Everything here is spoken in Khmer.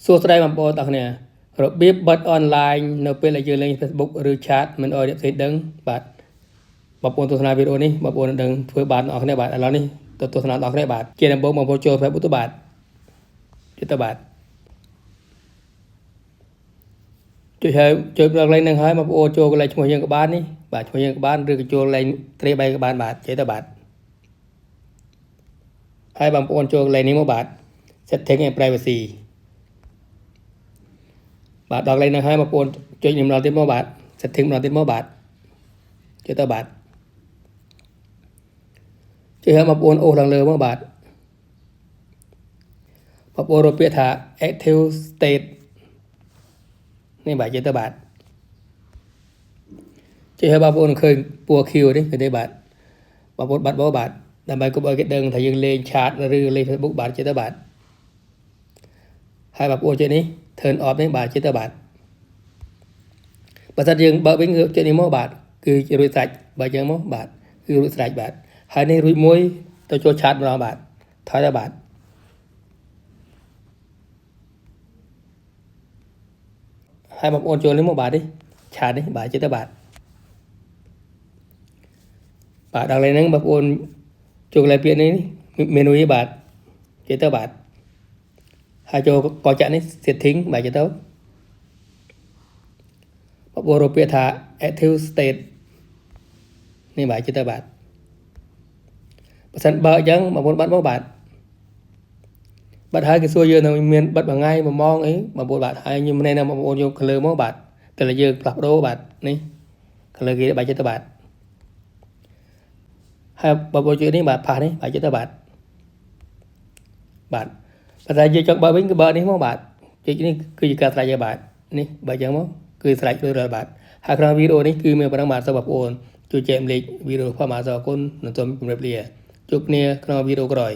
សួស្តីបងប្អូនទាំងគ្នារបៀបបិទអនឡាញនៅពេលដែលយើងលេង Facebook ឬ chat មិនឲ្យអ្នកផ្សេងដឹងបាទបងប្អូនទស្សនាវីដេអូនេះបងប្អូននឹងធ្វើបានអ្នកគ្នាបាទឥឡូវនេះទៅទស្សនាអ្នកគ្នាបាទជាដំបូងបងប្អូនចូល Facebook ទៅបាទទៅបាទជួយដល់កន្លែងហ្នឹងហើយបងប្អូនចូលកន្លែងឈ្មោះយើងក៏បាននេះបាទឈ្មោះយើងក៏បានឬក៏ចូលកន្លែងត្រីបែក៏បានបាទចេះទៅបាទហើយបងប្អូនចូលកន្លែងនេះមកបាទ setting and privacy បាទដល់កន្លែងហ្នឹងហើយបងប្អូនចុចម្ដងទៀតមកបាទ setting ម្ដងទៀតមកបាទចេះទៅបាទជួយឲ្យបងប្អូនអូសឡើងលើមកបាទបងប្អូនរកពាក្យថា active state នេះបាទចេះទៅបាទជួយឲ្យបងប្អូនឃើញពណ៌ខៀវនេះឃើញទេបាទបងប្អូនបាត់បោបាទដើម្បីកុំឲ្យគេដឹងថាយើងលេង chat ឬលេង Facebook បាទចេះទៅបាទហើយបងប្អូនចេះនេះ turn off នេះបាទចេះទៅបាទបើសិនយើងបើវិញគឺចេះនេះមកបាទគឺរួចស្រេចបើចឹងមកបាទគឺរួចស្រេចបាទហើយនេះរួចមួយទៅចូល chat ម្ដងបាទថយទៅបាទហើយបងប្អូនចូលនេះមកបាទនេះ chat នេះបាទចេះទៅបាទបាទដល់ហ្នឹងបងប្អូនចូលកន្លែងពាក្យនេះ menu នេះបាទចេះទៅបាទហើយចូលកចាក់នេះ setting បាទចេះទៅបងប្អូនរកពាក្យថា active state នេះបាទចេះទៅបាទបើសិនបើអញ្ចឹងបងប្អូនបាត់មកបាទបាត់ហើយគេសួរយើងនឹងមានបាត់មួយថ្ងៃមួយម៉ោងអីបងប្អូនបាទហើយខ្ញុំណែនាំបងប្អូនយក color មកបាទតែយើងផ្លាស់ប្ដូរបាទនេះ color គេបាទចេះទៅបាទហើយបងប្អូនជួយនេះបាទផាសនេះបាទចេះទៅបាទបាទបើតែយើងចង់បើវិញគឺបើនេះមកបាទជិះនេះគឺជាការស្រេចហើយបាទនេះបើអញ្ចឹងមកគឺស្រេចរួចរាល់បាទហើយក្នុងវីដេអូនេះគឺមានប៉ុណ្ណឹងបាទសូមបងប្អូនជួយចែករំលែកវីដេអូផងបាទសូមអរគុណនិងសូមជម្រាបលាជួបគ្នាក្នុងវីដេអូក្រោយ